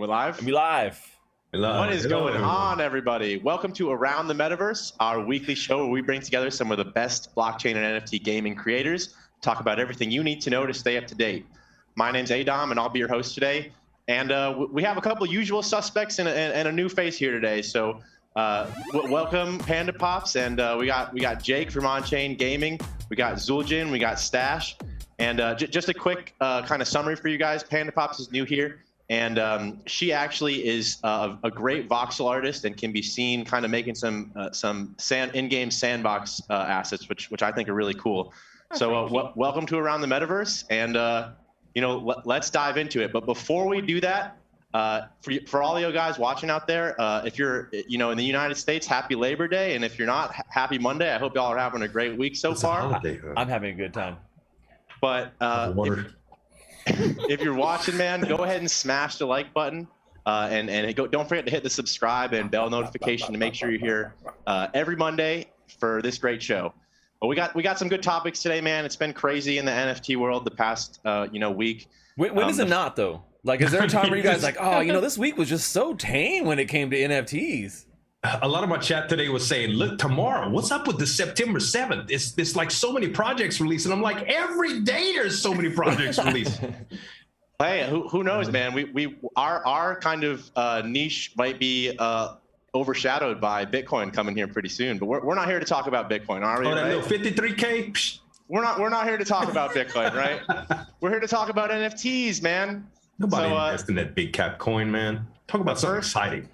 We're live? We live. What is going on, everybody? Welcome to Around the Metaverse, our weekly show where we bring together some of the best blockchain and NFT gaming creators, talk about everything you need to know to stay up to date. My name's Adam, and I'll be your host today. And we have a couple usual suspects and a new face here today. So welcome, Pandapops, and we got Jake from On-Chain Gaming. We got Zuljin, we got Stache. And just a quick kind of summary for you guys. Pandapops is new here. And she actually is a great voxel artist and can be seen kind of making some in-game sandbox assets, which I think are really cool. So welcome to Around the Metaverse, and let's dive into it. But before we do that, for all you guys watching out there, if you're in the United States, happy Labor Day, and if you're not, happy Monday. I hope y'all are having a great week so far. I'm having a good time. But if you're watching, man, go ahead and smash the like button, and don't forget to hit the subscribe and bell notification to make sure you're here every Monday for this great show. But we got some good topics today, man. It's been crazy in the NFT world the past week. When is it not though? Like, is there a time where you guys like, oh, this week was just so tame when it came to NFTs? A lot of my chat today was saying, look, tomorrow, what's up with the September 7th? It's like so many projects released. And I'm like, every day there's so many projects released. Hey, who knows, man? Our kind of niche might be overshadowed by Bitcoin coming here pretty soon. But we're not here to talk about Bitcoin, are we? Oh, that little 53K? Psh. We're not here to talk about Bitcoin, right? We're here to talk about NFTs, man. Nobody invests in that big cap coin, man. Talk about something exciting.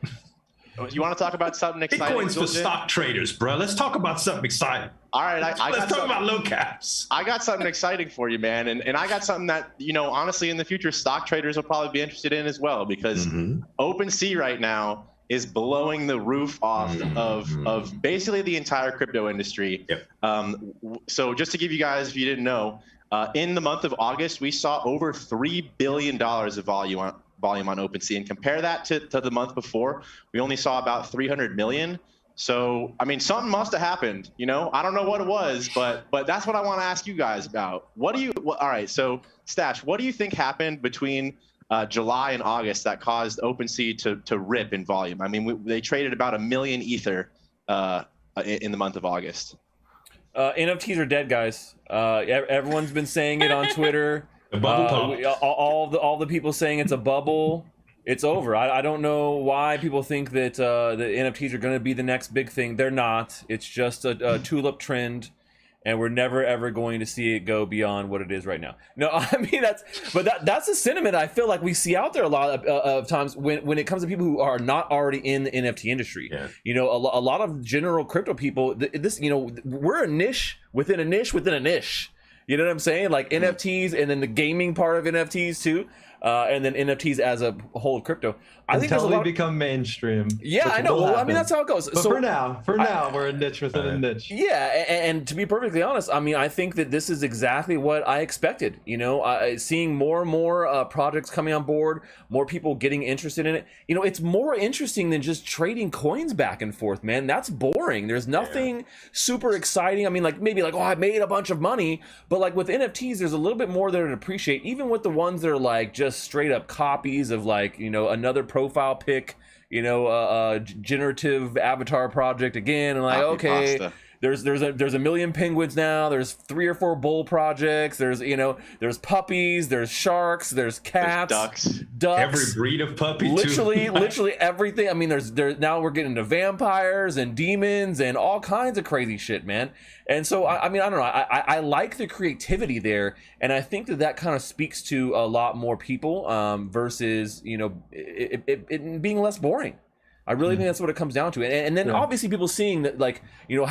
You want to talk about something exciting? Bitcoin's for stock traders, bro. Let's talk about something exciting. All right, let's talk about low caps. I got something exciting for you, man, and I got something that honestly, in the future, stock traders will probably be interested in as well, because OpenSea right now is blowing the roof off of basically the entire crypto industry. Yep. So just to give you guys, if you didn't know, in the month of August, we saw over $3 billion of volume on OpenSea, and compare that to the month before, we only saw about 300 million. So I mean, something must have happened. I don't know what it was, but that's what I want to ask you guys about. All right, so Stache, what do you think happened between July and August that caused OpenSea to rip in volume? I mean, they traded about 1 million Ether in the month of August. NFTs are dead, guys. Everyone's been saying it on Twitter. The bubble all the people saying it's a bubble. It's over. I don't know why people think that the NFTs are going to be the next big thing. They're not. It's just a tulip trend, and we're never ever going to see it go beyond what it is right now. No, I mean that's a sentiment I feel like we see out there a lot of times when it comes to people who are not already in the NFT industry. Yeah. A lot of general crypto people. We're a niche within a niche within a niche. You know what I'm saying? Like NFTs, and then the gaming part of NFTs too, and then NFTs as a whole of crypto. I think until they become mainstream. Yeah, I know. Well, I mean, that's how it goes. But so for now, we're a niche within a niche. Yeah, and to be perfectly honest, I mean, I think that this is exactly what I expected. Seeing more and more projects coming on board, more people getting interested in it. It's more interesting than just trading coins back and forth, man. That's boring. There's nothing super exciting. I mean, oh, I made a bunch of money, but like with NFTs, there's a little bit more there to appreciate. Even with the ones that are like just straight up copies of another profile pic, generative avatar project again, and like, okay, pasta. There's a million penguins now. There's 3 or 4 bull projects. There's puppies. There's sharks. There's cats. There's ducks. Every breed of puppy. Literally everything. I mean, there's now we're getting into vampires and demons and all kinds of crazy shit, man. And so I mean, I don't know. I like the creativity there, and I think that kind of speaks to a lot more people versus it being less boring. I really think that's what it comes down to. And then obviously people seeing that, like, look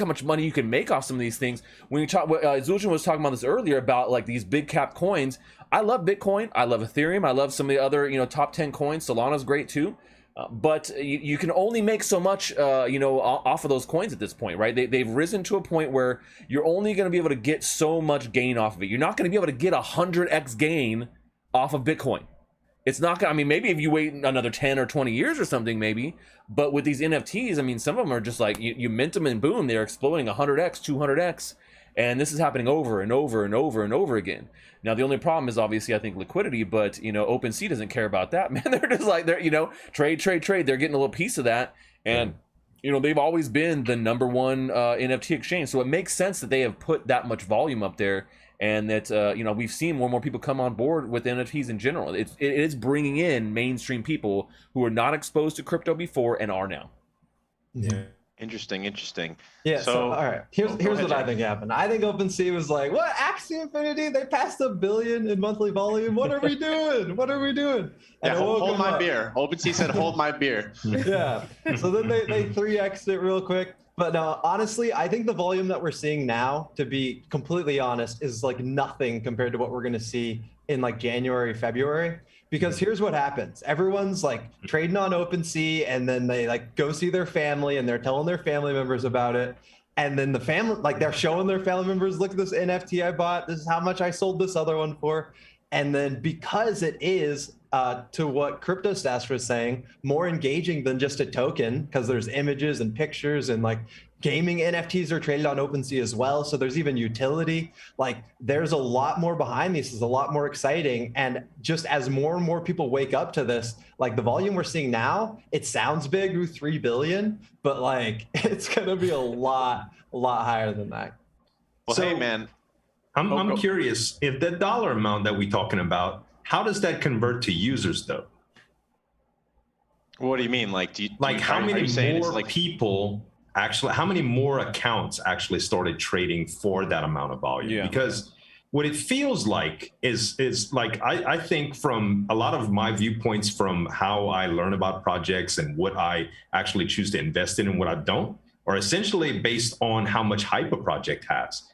how much money you can make off some of these things. When you talk, Zuljin was talking about this earlier about like these big cap coins. I love Bitcoin. I love Ethereum. I love some of the other, top 10 coins. Solana's great too. But you can only make so much, off of those coins at this point, right? They've risen to a point where you're only going to be able to get so much gain off of it. You're not going to be able to get 100x gain off of Bitcoin. It's not gonna, I mean, maybe if you wait another 10 or 20 years or something, maybe. But with these NFTs, I mean, some of them are just like, you mint them and boom, they're exploding 100x, 200x. And this is happening over and over and over and over again. Now, the only problem is obviously, I think, liquidity, but, you know, OpenSea doesn't care about that, man. They're just like, they're, you know, trade. They're getting a little piece of that. And, you know, they've always been the number one NFT exchange. So it makes sense that they have put that much volume up there, and that, you know, we've seen more and more people come on board with NFTs in general. It is bringing in mainstream people who are not exposed to crypto before and are now. Yeah. Interesting. Yeah. So all right. Here's what I think happened. I think OpenSea was like, "What? Axie Infinity? They passed $1 billion in monthly volume. What are we doing? What are we doing?" And yeah, hold my beer. OpenSea said, "Hold my beer." Yeah. So then they 3x'd it real quick. But no, honestly, I think the volume that we're seeing now, to be completely honest, is like nothing compared to what we're going to see in like January, February. Because here's what happens. Everyone's like trading on OpenSea, and then they like go see their family and they're telling their family members about it. And then the family, like they're showing their family members, look at this NFT I bought. This is how much I sold this other one for. And then because it is, to what CryptoStache was saying, more engaging than just a token, because there's images and pictures, and like gaming NFTs are traded on OpenSea as well. So there's even utility. Like there's a lot more behind this. It's a lot more exciting. And just as more and more people wake up to this, like the volume we're seeing now, it sounds big with 3 billion, but like it's going to be a lot higher than that. Well, so, hey man, I'm curious if the dollar amount that we're talking about, how does that convert to users though? What do you mean? Like, how many more people actually, how many more accounts actually started trading for that amount of volume? Yeah. Because what it feels like is like, I think from a lot of my viewpoints from how I learn about projects and what I actually choose to invest in and what I don't, are essentially based on how much hype a project has.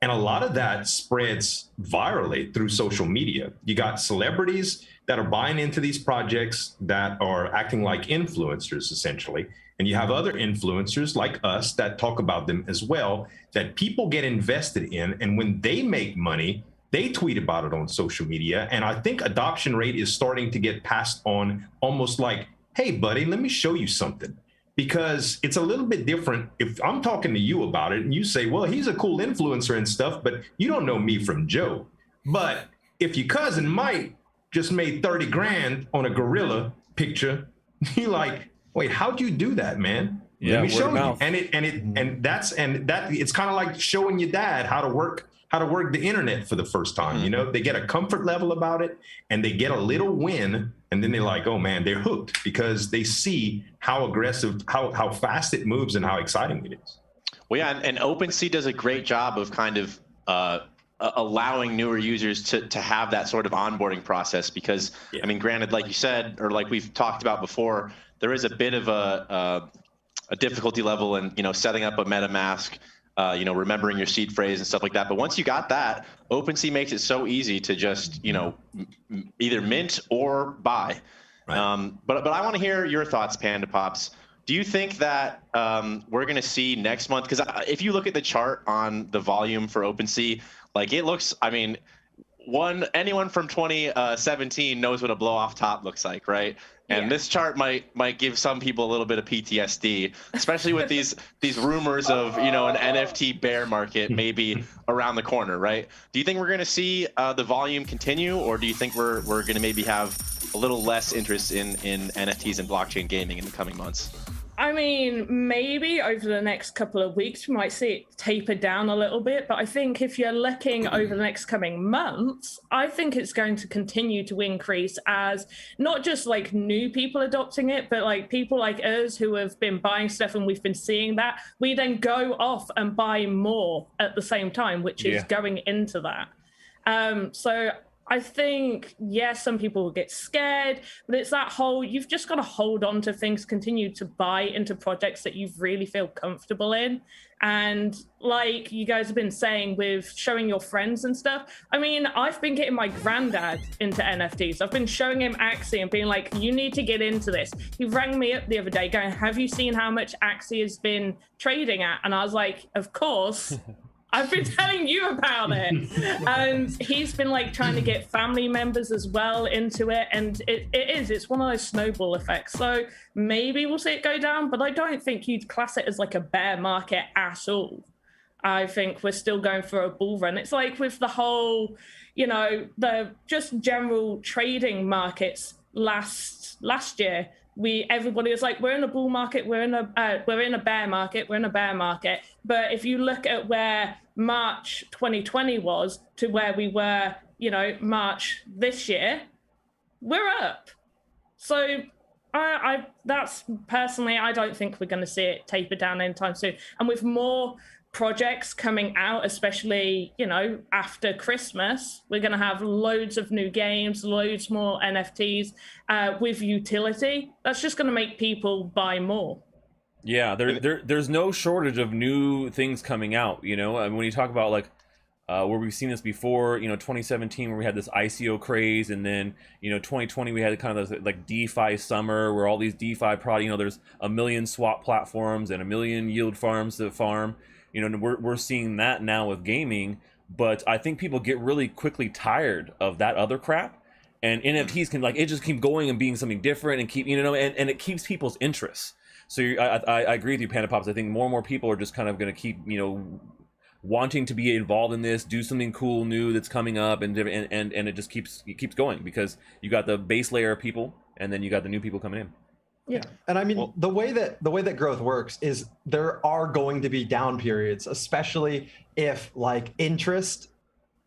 And a lot of that spreads virally through social media. You got celebrities that are buying into these projects that are acting like influencers, essentially. And you have other influencers like us that talk about them as well, that people get invested in. And when they make money, they tweet about it on social media. And I think adoption rate is starting to get passed on almost like, hey, buddy, let me show you something. Because it's a little bit different if I'm talking to you about it and you say, well, he's a cool influencer and stuff, but you don't know me from Joe. But if your cousin Mike just made 30 grand on a gorilla picture, you're like, wait, how'd you do that, man? Yeah, let me show you. And It's kind of like showing your dad how to work the internet for the first time. You know, they get a comfort level about it and they get a little win. And then they're like, oh man, they're hooked because they see how aggressive, how fast it moves and how exciting it is. Well, yeah, and OpenSea does a great job of kind of allowing newer users to have that sort of onboarding process because, I mean, granted, like you said, or like we've talked about before, there is a bit of a difficulty level in, you know, setting up a MetaMask, you know, remembering your seed phrase and stuff like that. But once you got that, OpenSea makes it so easy to just, you know, either mint or buy. Right. But I want to hear your thoughts, Pandapops. Do you think that we're going to see next month? Because if you look at the chart on the volume for OpenSea, like it looks, I mean, anyone from 2017 knows what a blow off top looks like, right? And this chart might give some people a little bit of PTSD, especially with these rumors of, you know, an NFT bear market maybe around the corner, right? Do you think we're going to see the volume continue, or do you think we're going to maybe have a little less interest in NFTs and blockchain gaming in the coming months? I mean, maybe over the next couple of weeks, we might see it taper down a little bit. But I think if you're looking over the next coming months, I think it's going to continue to increase as not just like new people adopting it, but like people like us who have been buying stuff and we've been seeing that. We then go off and buy more at the same time, which is going into that. So I think, yes, some people will get scared, but it's that whole, you've just got to hold on to things, continue to buy into projects that you really feel comfortable in. And like you guys have been saying with showing your friends and stuff, I mean, I've been getting my granddad into NFTs. I've been showing him Axie and being like, you need to get into this. He rang me up the other day going, have you seen how much Axie has been trading at? And I was like, of course. I've been telling you about it. And he's been like trying to get family members as well into it. And it's one of those snowball effects. So maybe we'll see it go down, but I don't think you'd class it as like a bear market at all. I think we're still going for a bull run. It's like with the whole, the just general trading markets last year. Everybody was like, we're in a bull market, we're in a bear market, we're in a bear market. But if you look at where March 2020 was to where we were, March this year, we're up. So that's personally, I don't think we're going to see it taper down anytime soon. And with more projects coming out, especially, after Christmas, we're going to have loads of new games, loads more NFTs with utility. That's just going to make people buy more. Yeah, there's no shortage of new things coming out, and when you talk about like where we've seen this before, 2017 where we had this ICO craze, and then 2020 we had kind of this like DeFi summer where all these DeFi products, there's a million swap platforms and a million yield farms to farm. We're seeing that now with gaming, but I think people get really quickly tired of that other crap, and NFTs can it just keep going and being something different and keep and it keeps people's interests. So I agree with you, Pandapops. I think more and more people are just kind of going to keep wanting to be involved in this, do something cool new that's coming up, and it just keeps going because you got the base layer of people, and then you got the new people coming in. Yeah, and I mean, the way that growth works is there are going to be down periods, especially if like interest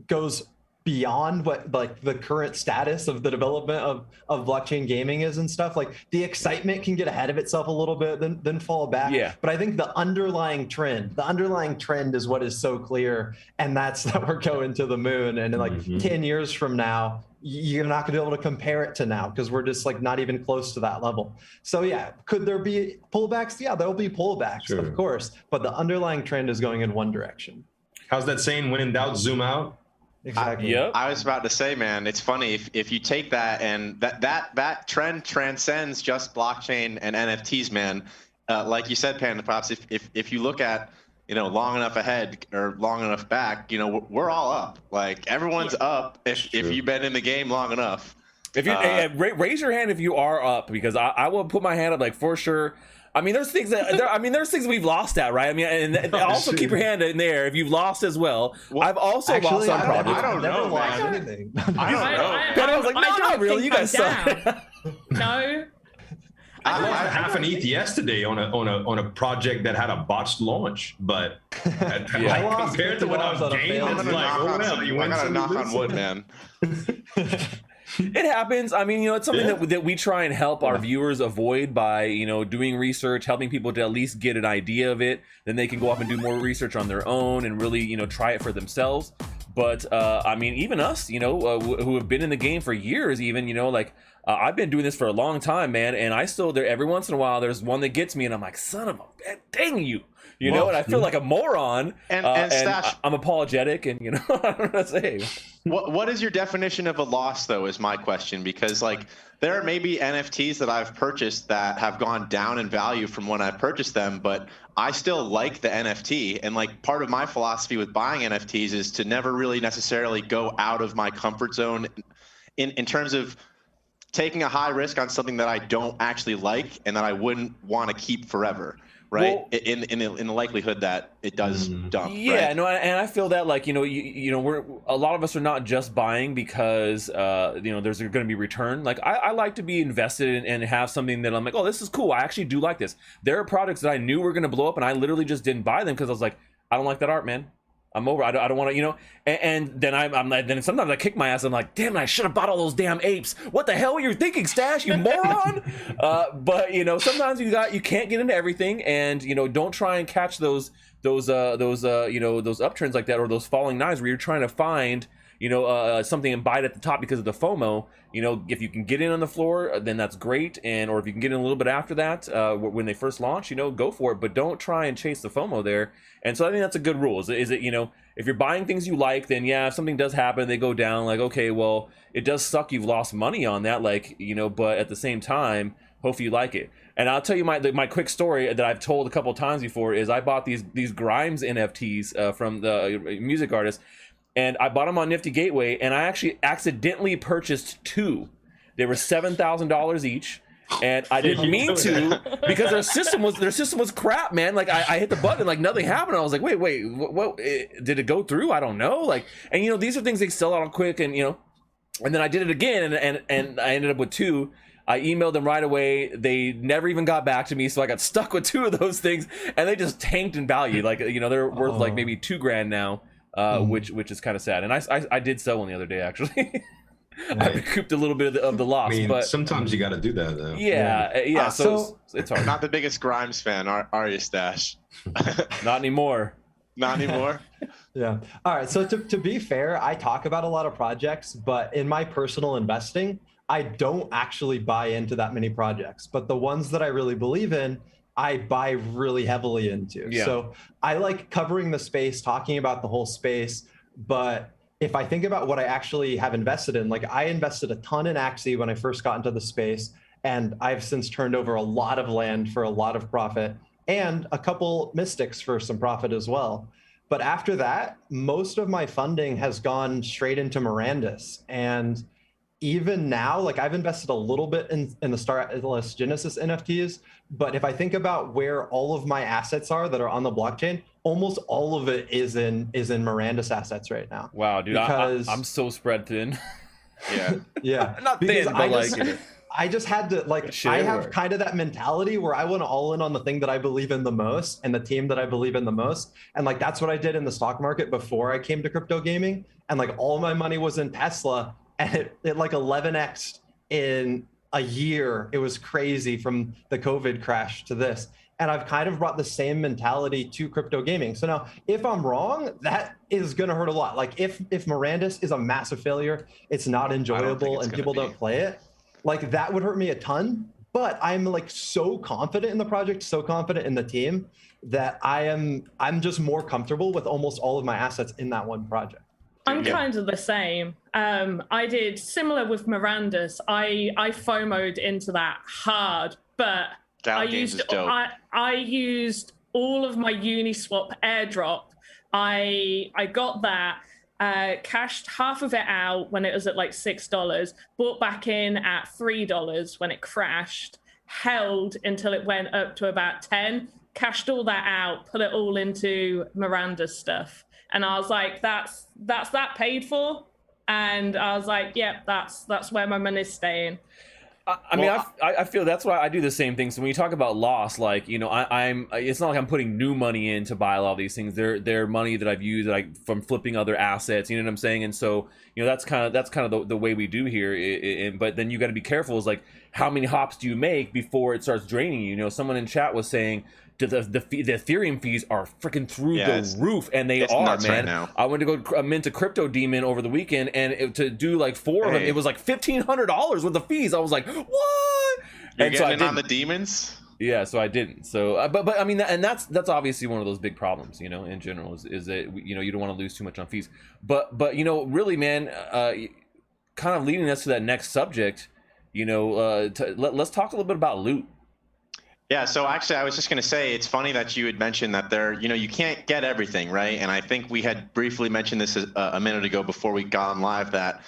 goes beyond what like the current status of the development of blockchain gaming is and stuff. Like the excitement can get ahead of itself a little bit, then fall back. Yeah. But I think the underlying trend is what is so clear, and that's that we're going to the moon. And in like 10 years from now, you're not going to be able to compare it to now because we're just like not even close to that level. So yeah, could there be pullbacks? Yeah, there'll be pullbacks, sure, of course, but the underlying trend is going in one direction. How's that saying? When in doubt, zoom out. Exactly. I was about to say, man, it's funny if you take that and that trend transcends just blockchain and NFTs, man. Like you said, Pandapops, if you look at long enough ahead or long enough back, we're all up. Like everyone's up if you've been in the game long enough. If you raise your hand if you are up, because I will put my hand up like for sure. I mean, there's things there's things we've lost at, right? I mean, and also keep your hand in there if you've lost as well. I've also lost on projects. I don't know. I don't know. I was like, no, not really. You guys suck. No. I lost half an ETH yesterday on a project that had a botched launch, but compared to what I was gaining, it's like, oh well, you win some, knock on wood, man. It happens. I mean, it's something that we try and help our viewers avoid by, doing research, helping people to at least get an idea of it. Then they can go off and do more research on their own and really, try it for themselves. But I mean, even us, who have been in the game for years, even, I've been doing this for a long time, man. And I still, every once in a while, there's one that gets me and I'm like, son of a dang you. And I feel like a moron, and Stache, I'm apologetic, and I don't know what to say. What is your definition of a loss, though, is my question, because like there are maybe NFTs that I've purchased that have gone down in value from when I purchased them, but I still like the NFT, and like part of my philosophy with buying NFTs is to never really necessarily go out of my comfort zone in terms of taking a high risk on something that I don't actually like and that I wouldn't want to keep forever. Right, well, in the likelihood that it does dump. Yeah, right? No, and I feel that like we're a lot of us are not just buying because there's going to be return. Like I like to be invested and have something that I'm like, oh, this is cool. I actually do like this. There are products that I knew were going to blow up, and I literally just didn't buy them because I was like, I don't like that art, man. I'm over. I don't want to, and then I'm like, then sometimes I kick my ass. I'm like, damn, I should have bought all those damn apes. What the hell were you thinking, Stache, you moron? But sometimes you can't get into everything, and don't try and catch those uptrends like that, or those falling knives where you're trying to find something and buy it at the top because of the FOMO. If you can get in on the floor, then that's great, or if you can get in a little bit after that, when they first launch, go for it, but don't try and chase the FOMO there. And so I think that's a good rule. Is it if you're buying things you like, then yeah, if something does happen, they go down, like, okay, well, it does suck, you've lost money on that, like, but at the same time, hopefully you like it. And I'll tell you my quick story that I've told a couple of times before is I bought these Grimes NFTs from the music artist. And I bought them on Nifty Gateway, and I actually accidentally purchased two. They were $7,000 each, and I didn't mean to because their system was crap, man. Like I hit the button, like nothing happened. I was like, wait, what did it go through? I don't know. Like, and you know, these are things they sell out quick, and you know, and then I did it again, and I ended up with 2. I emailed them right away. They never even got back to me, so I got stuck with 2 of those things, and they just tanked in value. Like, you know, they're worth like maybe $2,000 now, which is kind of sad. And I did sell one the other day, actually. I recouped a little bit of the loss. I mean, but sometimes you got to do that, though. Yeah. So it's hard. Not the biggest Grimes fan, are you, Stache? Not anymore. Not anymore. Yeah. All right. So to be fair, I talk about a lot of projects, but in my personal investing, I don't actually buy into that many projects. But the ones that I really believe in, I buy really heavily into. Yeah. So I like covering the space, talking about the whole space. But if I think about what I actually have invested in, like I invested a ton in Axie when I first got into the space, and I've since turned over a lot of land for a lot of profit and a couple mystics for some profit as well. But after that, most of my funding has gone straight into Mirandus. And even now, like I've invested a little bit in the Stache Genesis NFTs, but if I think about where all of my assets are that are on the blockchain, almost all of it is in Mirandus assets right now. Wow, dude, I'm so spread thin. Yeah. Not thin, but I just had to I have kind of that mentality where I want to all in on the thing that I believe in the most and the team that I believe in the most. And like, that's what I did in the stock market before I came to crypto gaming. And like all my money was in Tesla, and it like 11x'd in a year. It was crazy from the COVID crash to this. And I've kind of brought the same mentality to crypto gaming. So now if I'm wrong, that is going to hurt a lot. Like if Mirandus is a massive failure, it's not enjoyable and people don't play it, like that would hurt me a ton. But I'm like so confident in the project, so confident in the team that I'm just more comfortable with almost all of my assets in that one project. I'm kind of the same. I did similar with Mirandus. I FOMO'd into that hard, but I used all of my Uniswap airdrop. I got that, cashed half of it out when it was at like $6, bought back in at $3 when it crashed, held until it went up to about 10, cashed all that out, put it all into Miranda stuff. And I was like, that's that paid for. And I was like, yeah, that's where my money's staying. I feel that's why I do the same thing. So when you talk about loss, like, you know, it's not like I'm putting new money in to buy a lot of these things. They're money that I've used like from flipping other assets. You know what I'm saying? And so, you know, that's kind of the way we do here. But then you got to be careful. Is like, how many hops do you make before it starts draining you? You know, someone in chat was saying the Ethereum fees are freaking through the roof, and they are, man. Right now. I went to go mint a Crypto Demon over the weekend, and to do like 4 of them, it was like $1,500 with the fees. I was like, what? You're getting in on the demons? Yeah, so I didn't. So, but I mean, and that's obviously one of those big problems, you know, in general, is that, you know, you don't want to lose too much on fees. But you know, really, man, kind of leading us to that next subject, you know, let's talk a little bit about loot. Yeah, so actually I was just going to say, it's funny that you had mentioned that you know, you can't get everything, right? And I think we had briefly mentioned this a minute ago before we got on live, that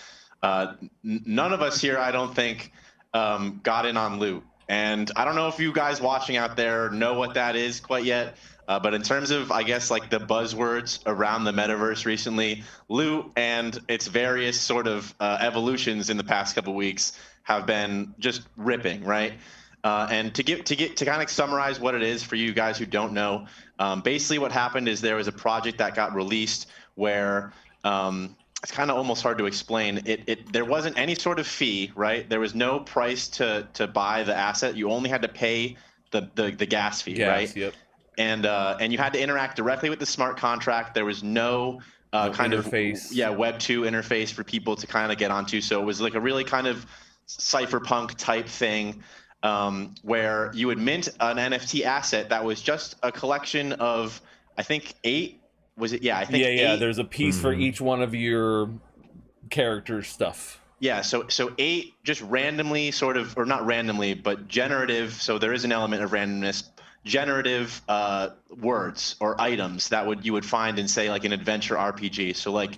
none of us here, I don't think, got in on loot. And I don't know if you guys watching out there know what that is quite yet, but in terms of, I guess, like the buzzwords around the metaverse recently, loot and its various sort of evolutions in the past couple of weeks have been just ripping, right? And to kind of summarize what it is for you guys who don't know, basically what happened is there was a project that got released where it's kind of almost hard to explain. There wasn't any sort of fee, right? There was no price to buy the asset. You only had to pay the gas fee, right? Yep. And you had to interact directly with the smart contract. There was no kind interface. Web 2 interface for people to kind of get onto. So it was like a really kind of cypherpunk type thing. Where you would mint an NFT asset that was just a collection of, I think 8, was it? Yeah, I think 8. Yeah, there's a piece for each one of your character stuff. Yeah, so 8 just randomly sort of, or not randomly, but generative, so there is an element of randomness, generative words or items that you would find in, say, like an adventure RPG. So like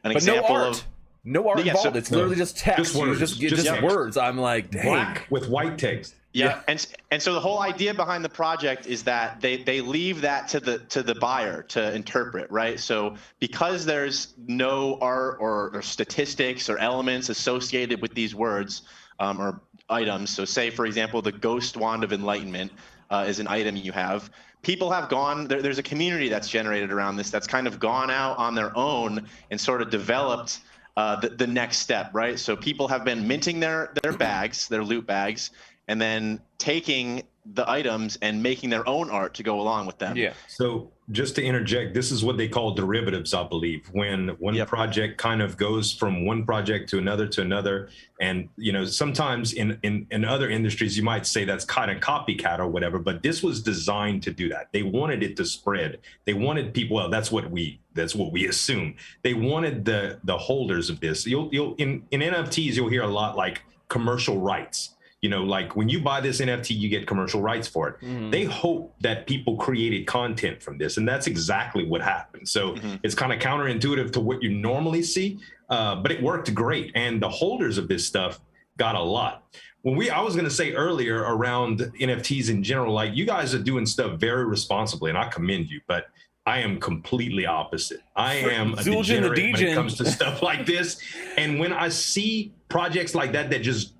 an example of... No art involved. It's literally just text. Just words. Just words. I'm like, dang. Black with white text. Yeah, and so the whole idea behind the project is that they leave that to the buyer to interpret, right? So because there's no art or statistics or elements associated with these words or items. So say, for example, the Ghost Wand of Enlightenment is an item you have. People have gone, there's a community that's generated around this that's kind of gone out on their own and sort of developed the next step, right? So people have been minting their bags, their loot bags, and then taking the items and making their own art to go along with them. Yeah. So just to interject, this is what they call derivatives, I believe, when one project kind of goes from one project to another. And, you know, sometimes in other industries, you might say that's kind of copycat or whatever, but this was designed to do that. They wanted it to spread. They wanted people, well, that's what we assume. They wanted the holders of this. You'll in NFTs, you'll hear a lot like commercial rights. You know, like when you buy this NFT, you get commercial rights for it. Mm-hmm. They hope that people created content from this, and that's exactly what happened. So it's kind of counterintuitive to what you normally see, but it worked great. And the holders of this stuff got a lot. I was going to say earlier around NFTs in general, like you guys are doing stuff very responsibly, and I commend you, but I am completely opposite. I am a degenerate when it comes to stuff like this. And when I see projects like that just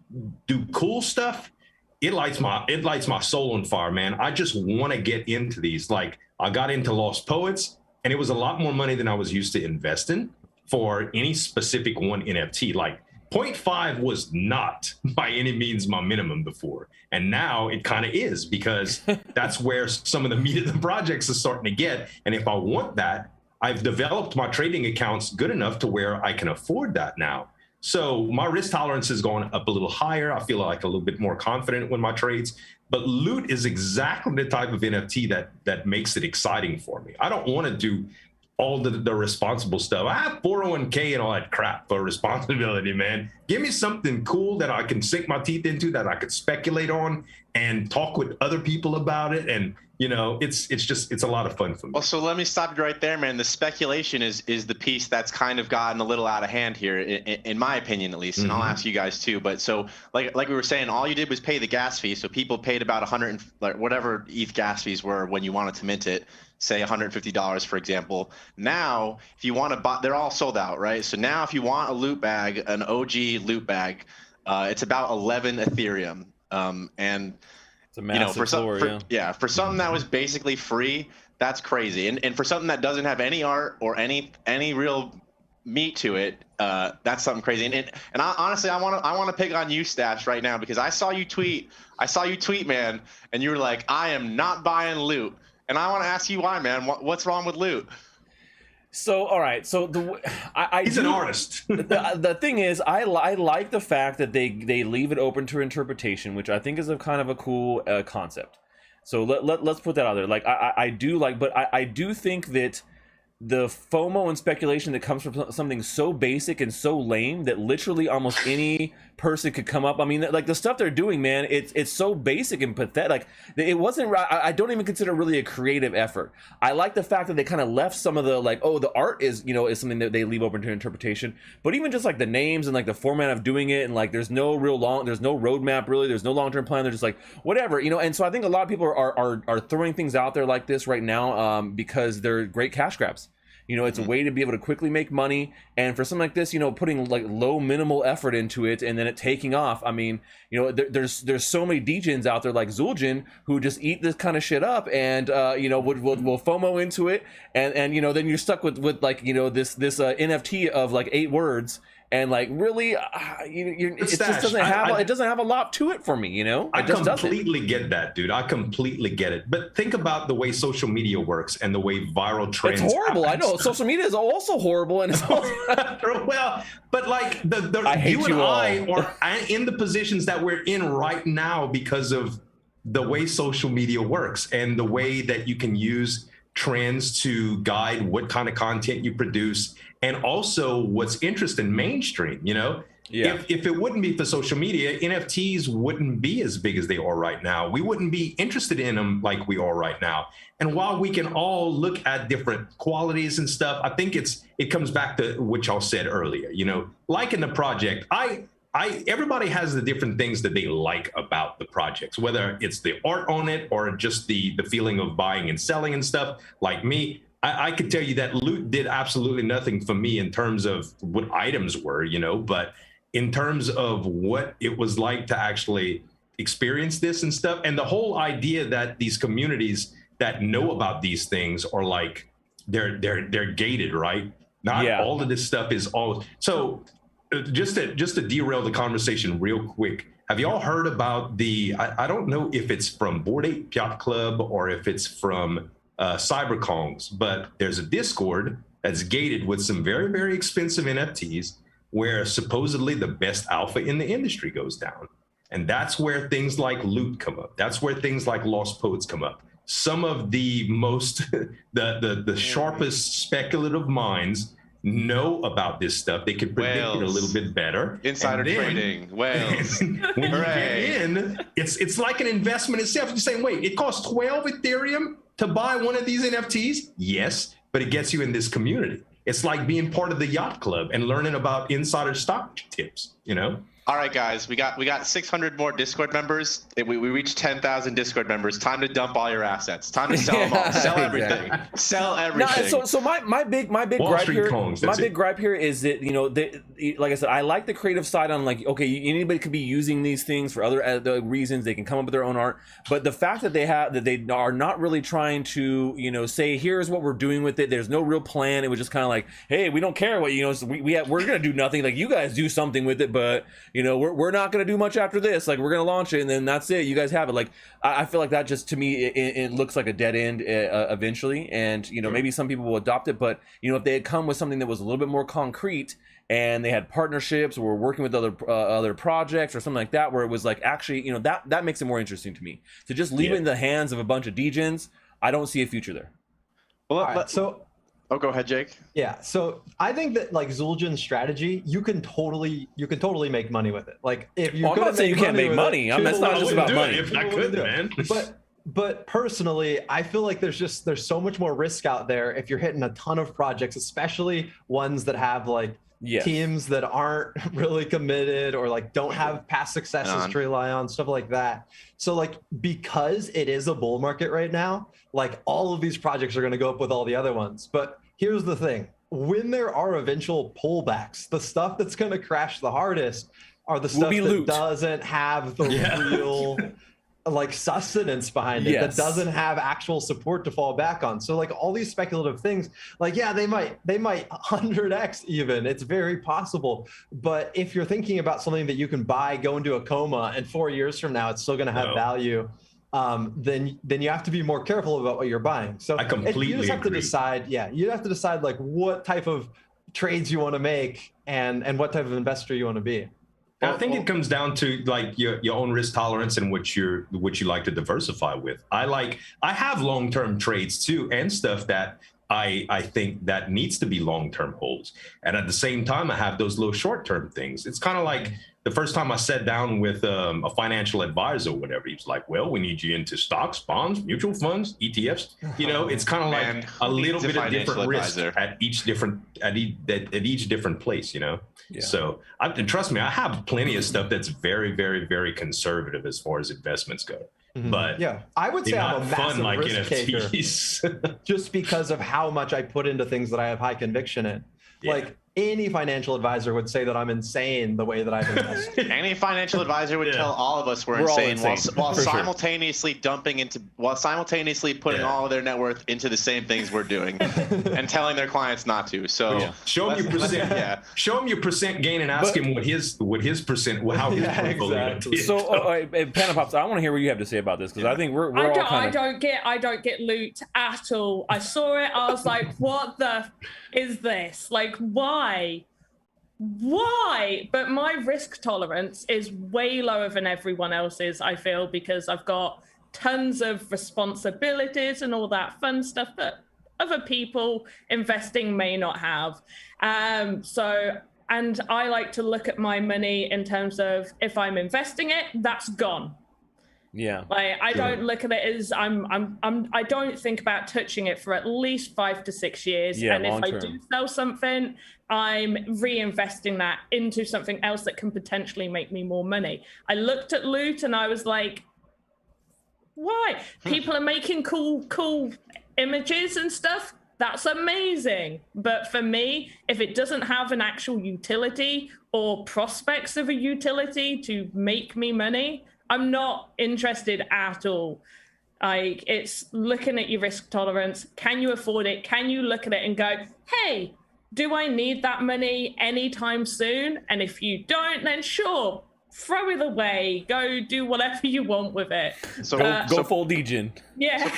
do cool stuff, it lights my soul on fire, man. I just want to get into these. Like I got into Lost Poets, and it was a lot more money than I was used to investing for any specific one NFT. Like 0.5 was not by any means my minimum before. And now it kind of is, because that's where some of the meat of the projects is starting to get. And if I want that, I've developed my trading accounts good enough to where I can afford that now. So my risk tolerance has gone up a little higher. I feel like a little bit more confident with my trades. But loot is exactly the type of NFT that makes it exciting for me. I don't want to do all the responsible stuff. I have 401k and all that crap for responsibility, man. Give me something cool that I can sink my teeth into, that I could speculate on and talk with other people about it. And, you know, it's a lot of fun for me. Well, so let me stop you right there, man. The speculation is the piece that's kind of gotten a little out of hand here, in my opinion, at least. And I'll ask you guys too. But so like we were saying, all you did was pay the gas fee. So people paid about 100, like whatever ETH gas fees were when you wanted to mint it, say $150, for example. Now, if you want to buy, they're all sold out, right? So now if you want a loot bag, an OG loot bag, it's about 11 Ethereum. And it's a massive for something that was basically free, that's crazy. And for something that doesn't have any art or any real meat to it, that's something crazy. And I, honestly, I want to pick on you, Stache, right now, because I saw you tweet, man, and you were like, I am not buying loot. And I want to ask you why, man. What's wrong with loot? So, all right. So he's an artist. the thing is, I like the fact that they leave it open to interpretation, which I think is a kind of a cool concept. So let's put that out there. Like I do like, but I do think that the FOMO and speculation that comes from something so basic and so lame that literally almost any person could come up. I mean, like the stuff they're doing, man, it's so basic and pathetic. Like it wasn't, I don't even consider really a creative effort. I like the fact that they kind of left some of the, like, oh, the art is, you know, is something that they leave open to interpretation, but even just like the names and like the format of doing it, and like there's no roadmap really, there's no long-term plan. They're just like, whatever, you know. And so I think a lot of people are throwing things out there like this right now because they're great cash grabs. You know, it's a way to be able to quickly make money. And for something like this, you know, putting like low minimal effort into it and then it taking off. I mean, you know, there's so many degens out there like Zuljin who just eat this kind of shit up and, you know, will FOMO into it. And, you know, then you're stuck with like, you know, this NFT of like 8 words. And like really, it just doesn't have a lot to it for me, you know. I completely get that, dude. I completely get it. But think about the way social media works and the way viral trends. It's horrible. I know social media is also horrible, and it's well, but like you and I are in the positions that we're in right now because of the way social media works and the way that you can use trends to guide what kind of content you produce. And also what's interesting, mainstream, you know, if it wouldn't be for social media, NFTs wouldn't be as big as they are right now. We wouldn't be interested in them like we are right now. And while we can all look at different qualities and stuff, I think it comes back to what y'all said earlier, you know, like in the project, I everybody has the different things that they like about the projects, whether it's the art on it or just the feeling of buying and selling and stuff. Like me, I could tell you that loot did absolutely nothing for me in terms of what items were, but in terms of what it was like to actually experience this and stuff, and the whole idea that these communities that know about these things are like they're gated, right? Not all of this stuff is all. So just to derail the conversation real quick, have y'all heard about I don't know if it's from Bored Ape Yacht Club or if it's from CyberKongs, but there's a Discord that's gated with some very, very expensive NFTs where supposedly the best alpha in the industry goes down. And that's where things like loot come up. That's where things like Lost Poets come up. Some of the most, the sharpest speculative minds know about this stuff. They can predict it a little bit better. Insider trading, whales. When you get in, it's like an investment itself. You're saying, wait, it costs 12 Ethereum to buy one of these NFTs? Yes, but it gets you in this community. It's like being part of the yacht club and learning about insider stock tips, All right, guys, we got 600 more Discord members. We reached 10,000 Discord members. Time to dump all your assets. Time to sell them all. Sell everything. Sell everything. No, so my big gripe here, big gripe here is that like I said, I like the creative side on like, okay, anybody could be using these things for other reasons. They can come up with their own art, but the fact that they are not really trying to say here's what we're doing with it. There's no real plan. It was just kind of like, hey, we don't care what so we're gonna do nothing. Like you guys do something with it, but we're not going to do much after this. Like we're going to launch it and then that's it. You guys have it. Like I feel like that just to me it looks like a dead end eventually. And maybe some people will adopt it, but if they had come with something that was a little bit more concrete and they had partnerships or were working with other projects or something like that, where it was like actually that makes it more interesting to me. To just leave it in the hands of a bunch of degens, I don't see a future there. Well, Oh, go ahead, Jake. Yeah, so I think that like Zuljin's strategy, you can totally make money with it. Like if you, I'm not saying you can't make money. That's not just about money. If I could, man. But personally, I feel like there's so much more risk out there if you're hitting a ton of projects, especially ones that have like teams that aren't really committed or like don't have past successes to rely on, stuff like that. So like because it is a bull market right now, like all of these projects are going to go up with all the other ones. But here's the thing. When there are eventual pullbacks, the stuff that's going to crash the hardest are the stuff that doesn't have the real like sustenance behind it, that doesn't have actual support to fall back on. So like all these speculative things, like they might 100x even, it's very possible. But if you're thinking about something that you can buy, go into a coma, and 4 years from now it's still going to have value, then you have to be more careful about what you're buying. So I completely you just have agree. to decide. You have to decide like what type of trades you want to make and what type of investor you want to be. I think it comes down to like your own risk tolerance and what you like to diversify with. I have long-term trades too, and stuff that I think that needs to be long-term holds. And at the same time, I have those little short-term things. It's kind of like the first time I sat down with a financial advisor or whatever, he was like, well, we need you into stocks, bonds, mutual funds, ETFs. It's kind of like a little bit of different risk at each different place, So trust me, I have plenty of stuff that's very, very, very conservative as far as investments go. But I would say I'm a massive like risk NFTs. taker just because of how much I put into things that I have high conviction in. Like any financial advisor would say that I'm insane the way that I've invested. Any financial advisor would tell all of us we're insane while simultaneously simultaneously putting all of their net worth into the same things we're doing and telling their clients not to. So show them your percent. Show them your percent gain and ask him what his percent, how his portfolio is. So Pandapops, I want to hear what you have to say about this, because I think we're all kind of... I don't get loot at all. I saw it. I was like, what the is this? Like, why? But my risk tolerance is way lower than everyone else's, I feel, because I've got tons of responsibilities and all that fun stuff that other people investing may not have. And I like to look at my money in terms of if I'm investing it, that's gone. Yeah. Like I don't look at it as I don't think about touching it for at least 5 to 6 years. Yeah, and if I long-term. do sell something, I'm reinvesting that into something else that can potentially make me more money. I looked at loot and I was like, why? People are making cool images and stuff. That's amazing. But for me, if it doesn't have an actual utility or prospects of a utility to make me money, I'm not interested at all. Like, it's looking at your risk tolerance. Can you afford it? Can you look at it and go, hey, do I need that money anytime soon? And if you don't, then sure, throw it away. Go do whatever you want with it. So Go full degen. Yeah.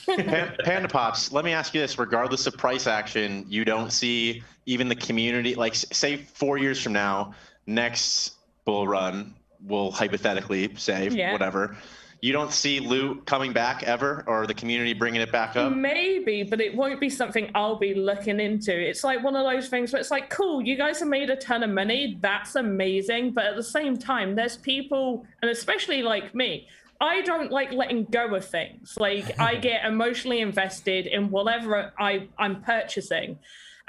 Pandapops, let me ask you this: regardless of price action, you don't see even the community, like say 4 years from now, next bull run, we'll hypothetically say whatever. You don't see loot coming back ever, or the community bringing it back up? Maybe, but it won't be something I'll be looking into. It's like one of those things where it's like, cool, you guys have made a ton of money. That's amazing. But at the same time, there's people, and especially like me, I don't like letting go of things. Like I get emotionally invested in whatever I'm purchasing.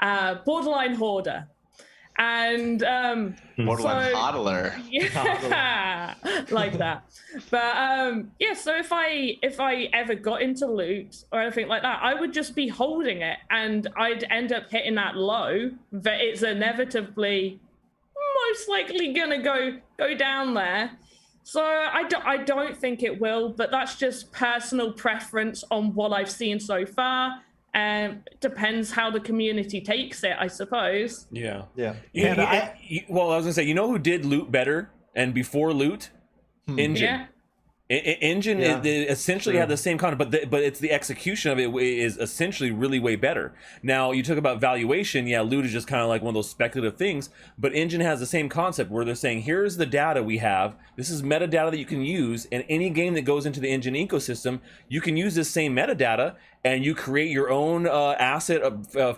Borderline hoarder. And Borderline hodler. Yeah, like that. But yeah, so if I ever got into loot or anything like that, I would just be holding it, and I'd end up hitting that low that it's inevitably most likely gonna go down there. So I don't think it will, but that's just personal preference on what I've seen so far. It depends how the community takes it, I suppose. Yeah. Yeah. Well, I was gonna say, you know who did loot better and before loot? Engine. Yeah. Engine essentially had the same content, but it's the execution of it is essentially really way better. Now, you talk about valuation. Yeah, loot is just kind of like one of those speculative things, but Engine has the same concept where they're saying, here's the data we have. This is metadata that you can use, and any game that goes into the Engine ecosystem, you can use this same metadata, and you create your own asset,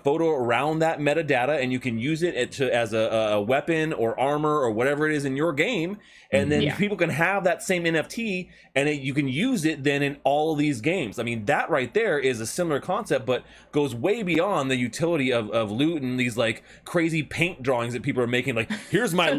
photo around that metadata, and you can use it as a weapon or armor or whatever it is in your game, and then people can have that same NFT, and you can use it then in all of these games. I mean, that right there is a similar concept, but goes way beyond the utility of loot and these like crazy paint drawings that people are making. Like, here's my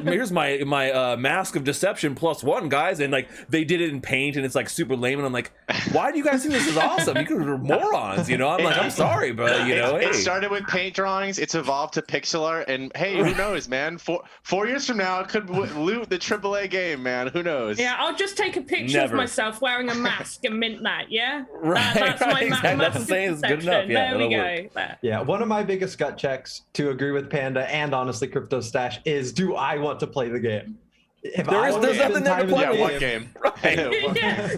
mask of deception +1, guys, and like they did it in paint, and it's like super lame. And I'm like, why do you guys think this is awesome? You guys are morons, you know? I'm like, I'm sorry, but you know, it started with paint drawings. It's evolved to pixel art, and hey, who knows, man? 4 years from now, it could loot the AAA game, man. Who knows? Yeah, I'll just take a picture of myself wearing a mask and mint that. Yeah, that's my exactly. That's the same. It's good enough. Yeah, there we go. There. Yeah, one of my biggest gut checks, to agree with Panda and honestly CryptoStache, is do I want to play the game? If there's nothing there to play. Yeah, what game?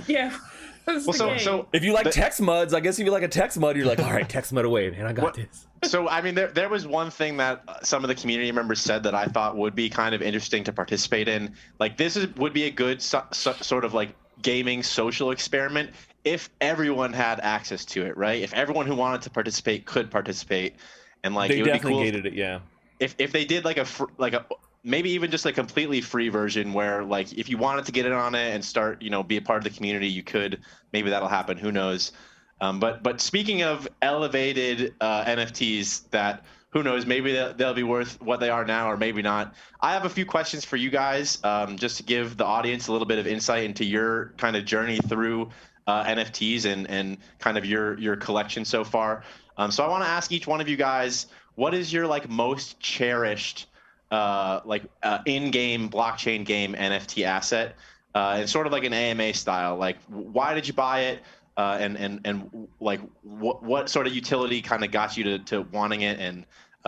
Yeah. Well, so if you like text muds, I guess if you like a text mud, you're like, all right, text mud away, man. I got this. So, I mean, there was one thing that some of the community members said that I thought would be kind of interesting to participate in. Like, would be a good sort of like gaming social experiment if everyone had access to it, right? If everyone who wanted to participate could participate, and like they it would definitely be cool gated it, yeah. If they did like a maybe even just a completely free version where like if you wanted to get in on it and start, you know, be a part of the community, you could. Maybe that'll happen. Who knows? But speaking of elevated NFTs, that who knows? Maybe they'll be worth what they are now, or maybe not. I have a few questions for you guys, just to give the audience a little bit of insight into your kind of journey through NFTs and kind of your collection so far. So I want to ask each one of you guys, what is your like most cherished in-game blockchain game NFT asset? And sort of like an AMA style, like why did you buy it, and like what sort of utility kind of got you to wanting it, and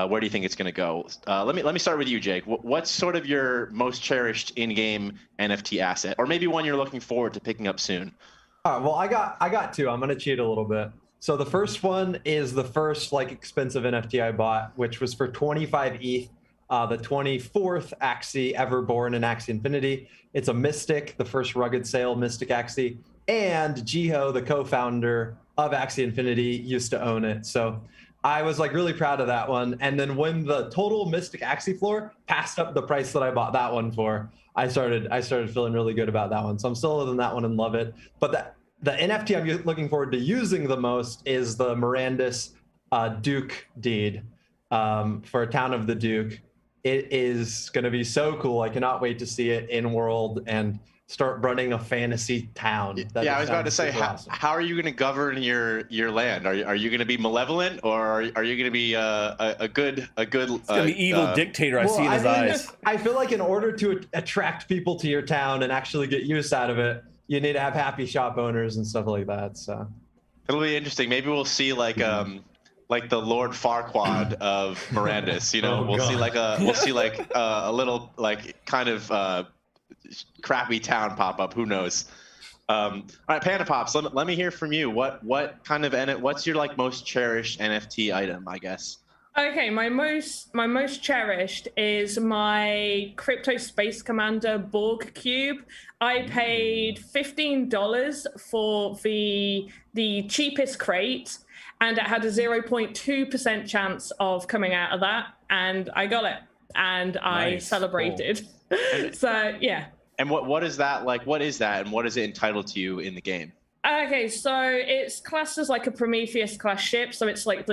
where do you think it's going to go? Let me start with you, Jake. What's sort of your most cherished in-game NFT asset, or maybe one you're looking forward to picking up soon? All right, well, I got two. I'm going to cheat a little bit. So the first one is the first like expensive NFT I bought, which was for 25 ETH. The 24th Axie ever born in Axie Infinity. It's a Mystic, the first rugged sale Mystic Axie, and Jiho, the co-founder of Axie Infinity, used to own it. So I was like really proud of that one. And then when the total Mystic Axie floor passed up the price that I bought that one for, I started feeling really good about that one. So I'm still in that one and love it. But the NFT I'm looking forward to using the most is the Mirandus Duke deed for Town of the Duke. It is going to be so cool. I cannot wait to see it in world and start running a fantasy town. Yeah, I was about to say, how are you going to govern your land? Are you going to be malevolent, or are you going to be a good? It's gonna be evil dictator. I see in his eyes. I feel like in order to attract people to your town and actually get use out of it, you need to have happy shop owners and stuff like that. So it'll be interesting. Maybe we'll see like the Lord Farquaad of Mirandus. You know, we'll see like a little like kind of crappy town pop up. Who knows? All right, Pandapops, let me hear from you. What kind of what's your like most cherished NFT item, I guess? Okay, my most cherished is my Crypto Space Commander Borg cube. I paid $15 for the cheapest crate, and it had a 0.2% chance of coming out of that, and I got it, and I celebrated. Cool. So yeah. And what is that like? What is that, and what is it entitled to you in the game? Okay, so it's classed as like a Prometheus class ship, so it's like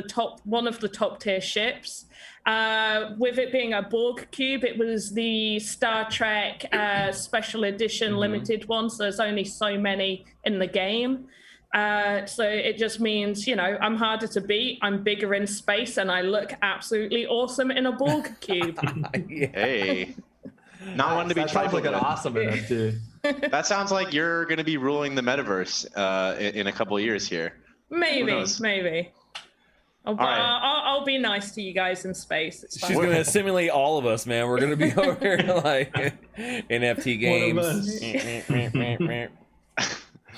one of the top tier ships. With it being a Borg cube, it was the Star Trek special edition limited one, so there's only so many in the game. So it just means, you know, I'm harder to beat, I'm bigger in space, and I look absolutely awesome in a Borg cube. Yeah. Hey. Not one to be trifled with. That sounds like an awesome NFT. That sounds like you're going to be ruling the metaverse in a couple of years here. Maybe. I'll be nice to you guys in space. She's going to simulate all of us, man. We're going to be over here like NFT games.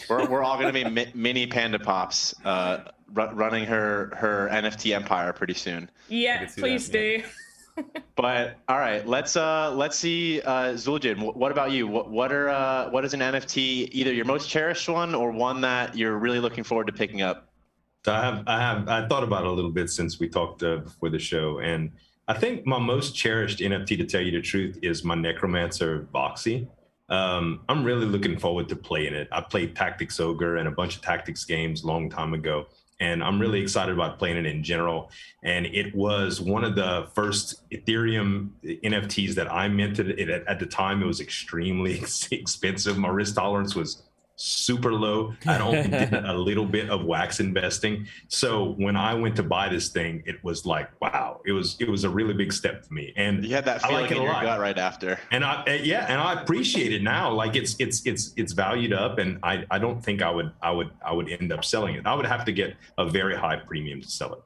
We're all going to be mini Pandapops running her NFT empire pretty soon. Yeah, please do. But all right, let's see, Zuljin. What about you? What is an NFT? Either your most cherished one or one that you're really looking forward to picking up? So I thought about it a little bit since we talked before the show, and I think my most cherished NFT, to tell you the truth, is my Necromancer Voxy. I'm really looking forward to playing it. I played Tactics Ogre and a bunch of tactics games a long time ago, and I'm really excited about playing it in general. And it was one of the first Ethereum NFTs that I minted. At the time, it was extremely expensive. My risk tolerance was super low. I only did a little bit of wax investing. So when I went to buy this thing, it was like, wow, it was a really big step for me. And you had that feeling in your gut right after. And I appreciate it now. Like it's valued up, and I don't think I would end up selling it. I would have to get a very high premium to sell it.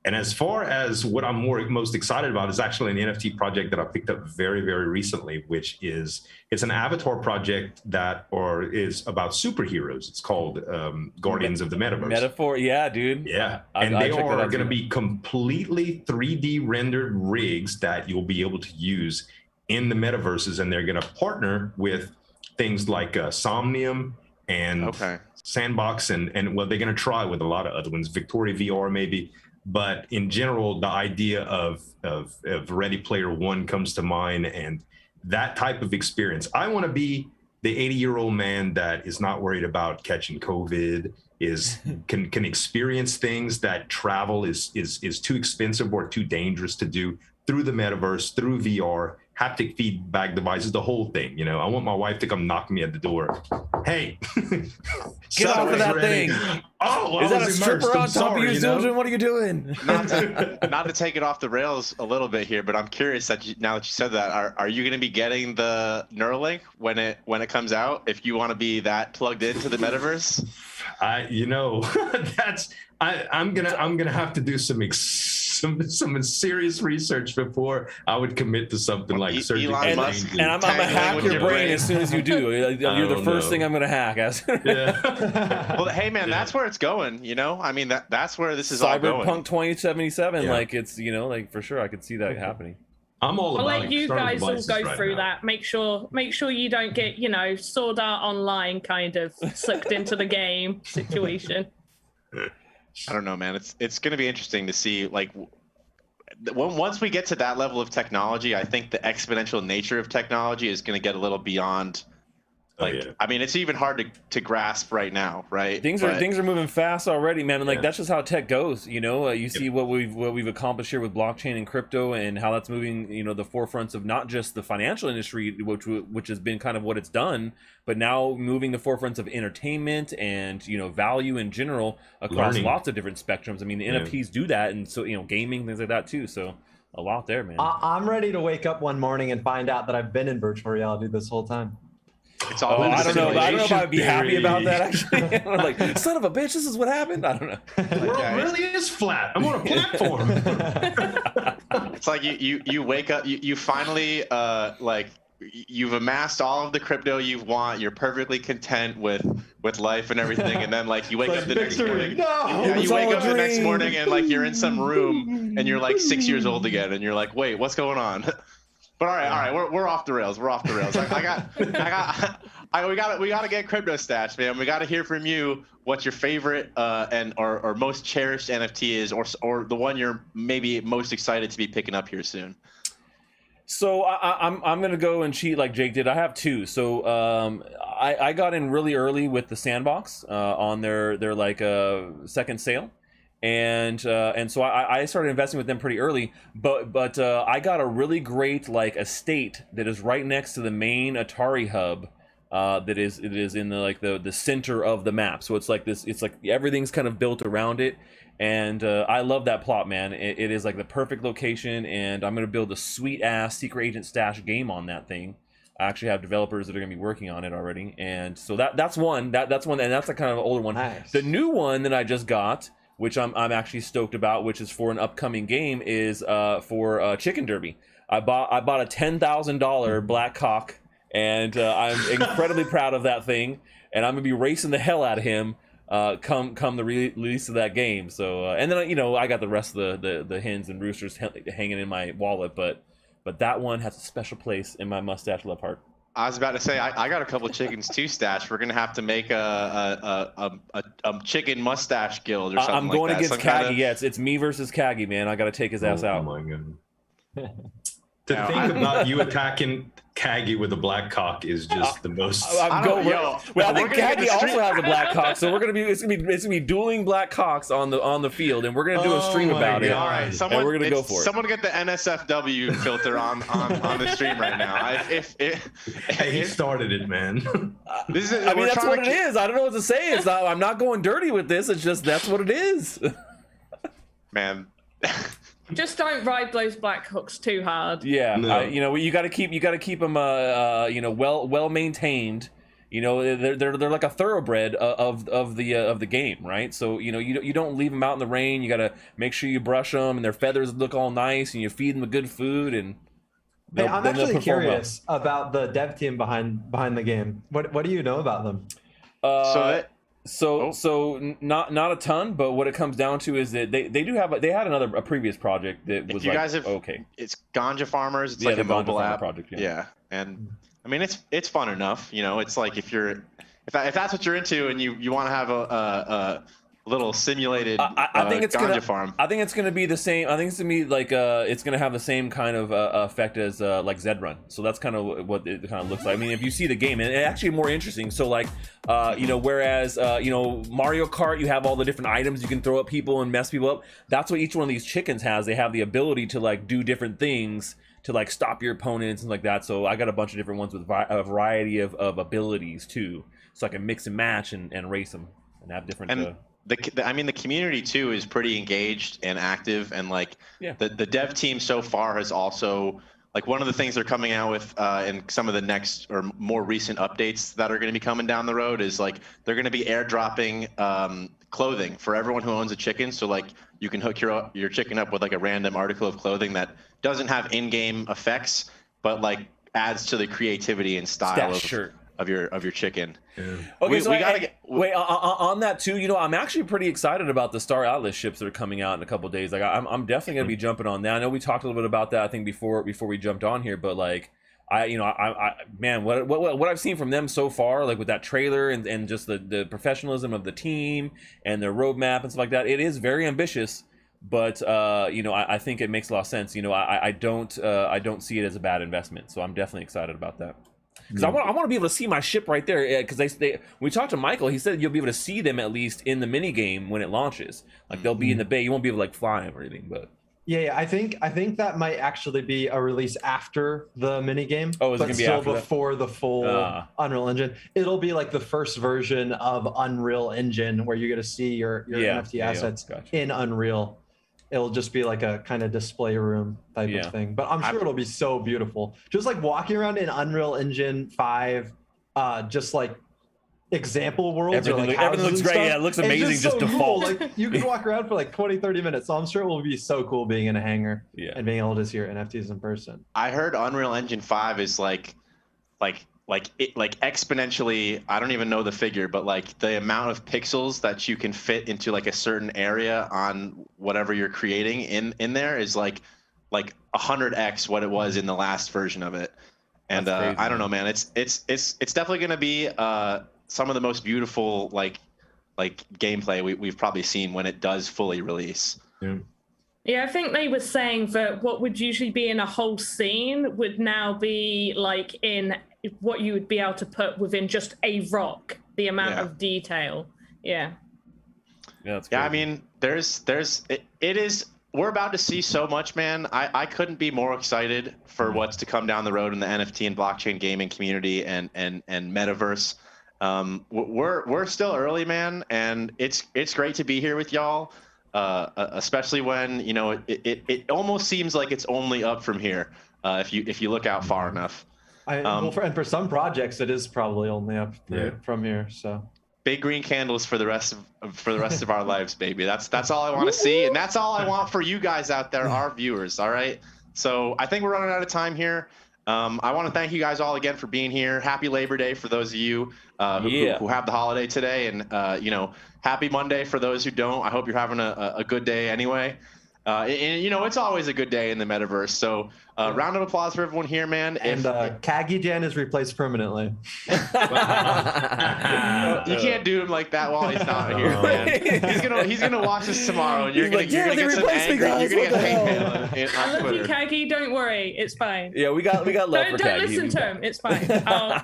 And as far as what I'm most excited about is actually an NFT project that I picked up very, very recently, which it's an avatar project is about superheroes. It's called Guardians of the Metaverse. Metaphor, yeah, dude. Yeah, and they are going to be completely 3D rendered rigs that you'll be able to use in the metaverses, and they're going to partner with things like Somnium and Sandbox, and well, they're going to try with a lot of other ones, Victoria VR maybe. But in general, the idea of Ready Player One comes to mind, and that type of experience. I want to be the 80-year-old man that is not worried about catching COVID, can experience things that travel is too expensive or too dangerous to do through the metaverse, through VR, haptic feedback devices, the whole thing. You know, I want my wife to come knock me at the door. Hey, get off of that thing. Oh, is that a stripper on top of you, Zuljin? What are you doing? Not to take it off the rails a little bit here, but I'm curious now that you said that, are you going to be getting the Neuralink when it comes out? If you want to be that plugged into the metaverse, I'm gonna have to do some serious research before I would commit to something like surgery. And I'm gonna hack your brain as soon as you do. You're the first thing I'm gonna hack. Yeah. Well, hey man, that's where it's going. You know, I mean that's where this is all going. Cyberpunk 2077, like it's like for sure I could see that happening. I'm all about. I'll let you guys all go through that. Make sure you don't get Sword Art Online kind of sucked into the game situation. I don't know, man. It's going to be interesting to see, like, once we get to that level of technology, I think the exponential nature of technology is going to get a little beyond. Like, I mean, it's even hard to grasp right now, right? Things are moving fast already, man, and like that's just how tech goes. You know, you see what we've accomplished here with blockchain and crypto, and how that's moving. You know, the forefronts of not just the financial industry, which has been kind of what it's done, but now moving the forefronts of entertainment and value in general across lots of different spectrums. I mean, the NFTs do that, and so gaming, things like that too. So a lot there, man. I'm ready to wake up one morning and find out that I've been in virtual reality this whole time. It's all I don't know if I'd be happy about that, actually. I'm like, son of a bitch, this is what happened. I don't know. The world really is flat. I'm on a platform. It's like you wake up, you finally you've amassed all of the crypto you want. You're perfectly content with life and everything, and then like you wake up the next morning. You wake up the next morning and like you're in some room and you're like 6 years old again, and you're like, wait, what's going on? But all right, we're off the rails. We're off the rails. We got to get CryptoStache, man. We got to hear from you what your favorite or most cherished NFT is, or the one you're maybe most excited to be picking up here soon. So I'm gonna go and cheat like Jake did. I have two. So I got in really early with the Sandbox on their like second sale. And so I started investing with them pretty early, but I got a really great like estate that is right next to the main Atari hub, it is in the center of the map. So it's like this, it's like everything's kind of built around it, and I love that plot, man. It is like the perfect location, and I'm gonna build a sweet ass Secret Agent Stache game on that thing. I actually have developers that are going to be working on it already, and so that's one, and that's a kind of older one. Nice. The new one that I just got, which I'm actually stoked about, which is for an upcoming game, is for Chicken Derby. I bought a $10,000 black cock, and I'm incredibly proud of that thing, and I'm gonna be racing the hell out of him come the release of that game. So and then I got the rest of the hens and roosters hanging in my wallet, but that one has a special place in my mustache love heart. I was about to say I got a couple chickens too, Stache. We're gonna have to make a chicken mustache guild or something. I'm going like that. against Kagi. Yeah, it's me versus Kagi, man. I got to take his ass out. Oh my god. To think about you attacking Kagi with a black cock is just the most. I think Kagi also has a black cock, so it's gonna be dueling black cocks on the field, and we're gonna do a stream about it. All right, and we're gonna go for it. Someone get the NSFW filter on the stream right now. He started it, man. This is. I mean, that's what it is. I don't know what to say. I'm not going dirty with this. It's just that's what it is. Man. Just don't ride those black hooks too hard. Yeah, No. you got to keep them well maintained. They're like a thoroughbred of the game, right? So you don't leave them out in the rain. You got to make sure you brush them, and their feathers look all nice, and you feed them the good food. And hey, I'm actually curious about the dev team behind the game. What do you know about them? So not a ton, but what it comes down to is that they had a previous project that was okay. It's Ganja Farmers. It's like a mobile app project. Yeah, and I mean it's fun enough. It's like if that's what you're into and you want to have a little simulated I think it's ganja farm. I think it's gonna be the same. I think it's gonna be like it's gonna have the same kind of effect as like Zed Run. So that's kind of what it kind of looks like. I mean, if you see the game, and it's actually more interesting. So like whereas Mario Kart, you have all the different items you can throw at people and mess people up. That's what each one of these chickens has. They have the ability to like do different things to like stop your opponents and like that. So I got a bunch of different ones with a variety of abilities too, so I can mix and match and race them and have different. The community too is pretty engaged and active, and the dev team so far has also, like, one of the things they're coming out with in some of the next or more recent updates that are going to be coming down the road is like they're going to be airdropping clothing for everyone who owns a chicken. So like you can hook your chicken up with like a random article of clothing that doesn't have in-game effects, but like adds to the creativity and style of your chicken. Yeah. Okay, wait on that too. I'm actually pretty excited about the Star Atlas ships that are coming out in a couple of days. Like I'm definitely gonna be jumping on that. I know we talked a little bit about that I think before we jumped on here, but like Man, what I've seen from them so far, like with that trailer and just the professionalism of the team and their roadmap and stuff like that, it is very ambitious. But I think it makes a lot of sense. I don't see it as a bad investment, so I'm definitely excited about that. Because I want to be able to see my ship right there. Because when we talked to Michael, he said you'll be able to see them at least in the mini game when it launches. Like they'll be in the bay. You won't be able to like fly them or anything, but. Yeah, I think that might actually be a release after the mini game. Oh, is it gonna be after before the full Unreal Engine? It'll be like the first version of Unreal Engine where you're gonna see your NFT assets in Unreal. It'll just be like a kind of display room type of thing. But I'm sure it'll be so beautiful. Just like walking around in Unreal Engine 5, just like example worlds everything looks great. Yeah, it looks amazing. Just default. Cool. Like you can walk around for like 20-30 minutes. So I'm sure it will be so cool being in a hangar and being able to see your NFTs in person. I heard Unreal Engine 5 is like exponentially, I don't even know the figure, but like the amount of pixels that you can fit into like a certain area on whatever you're creating in there is like 100x what it was in the last version of it. And crazy, I don't know, man. It's definitely going to be some of the most beautiful like gameplay we've probably seen when it does fully release. Yeah, I think they were saying that what would usually be in a whole scene would now be like in what you would be able to put within just a rock, the amount of detail. Yeah, that's I mean, it is. We're about to see so much, man. I couldn't be more excited for what's to come down the road in the NFT and blockchain gaming community and Metaverse. We're still early, man, and it's great to be here with y'all, especially when it almost seems like it's only up from here if you look out far enough. And for some projects, it is probably only up from here. So big green candles for the rest of our lives, baby. That's all I want to see, and that's all I want for you guys out there, our viewers. All right. So I think we're running out of time here. I want to thank you guys all again for being here. Happy Labor Day for those of you who have the holiday today, and happy Monday for those who don't. I hope you're having a good day anyway. And it's always a good day in the metaverse. So round of applause for everyone here, man. And Kagi-Jan is replaced permanently. You can't do him like that while he's not here, man. He's gonna watch this tomorrow, and you're gonna get some anger. You're gonna get hate mail on Twitter. Kagi, don't worry, it's fine. Yeah, we got love for Kagi. Don't listen to him. It's fine.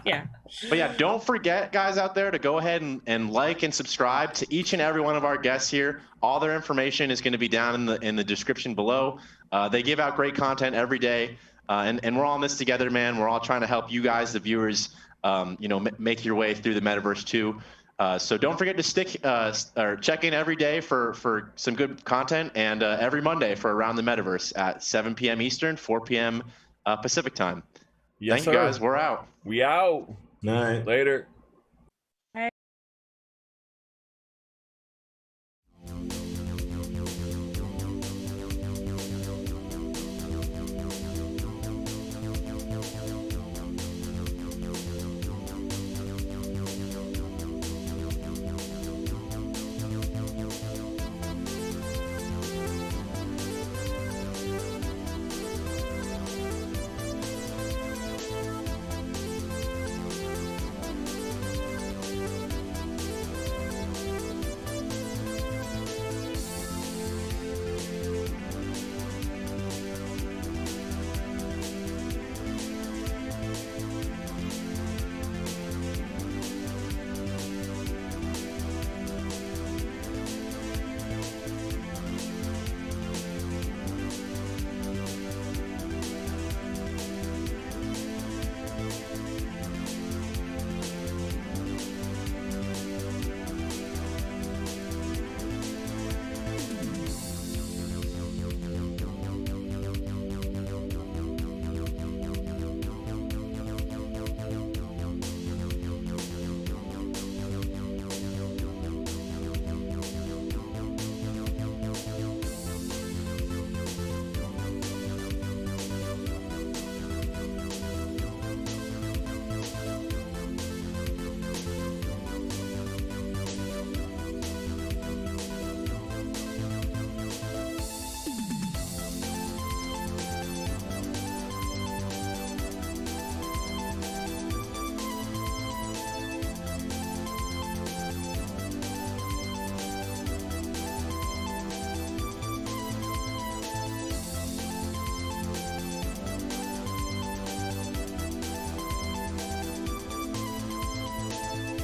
Yeah. But yeah, don't forget, guys out there, to go ahead and like and subscribe to each and every one of our guests here. All their information is going to be down in the description below. They give out great content every day, and we're all in this together, man. We're all trying to help you guys, the viewers, make your way through the metaverse too. So don't forget to check in every day for some good content, and every Monday for Around the Metaverse at 7 p.m. Eastern, 4 p.m. Pacific time. Yes, Thank you guys. We're out. We out. Night. Later.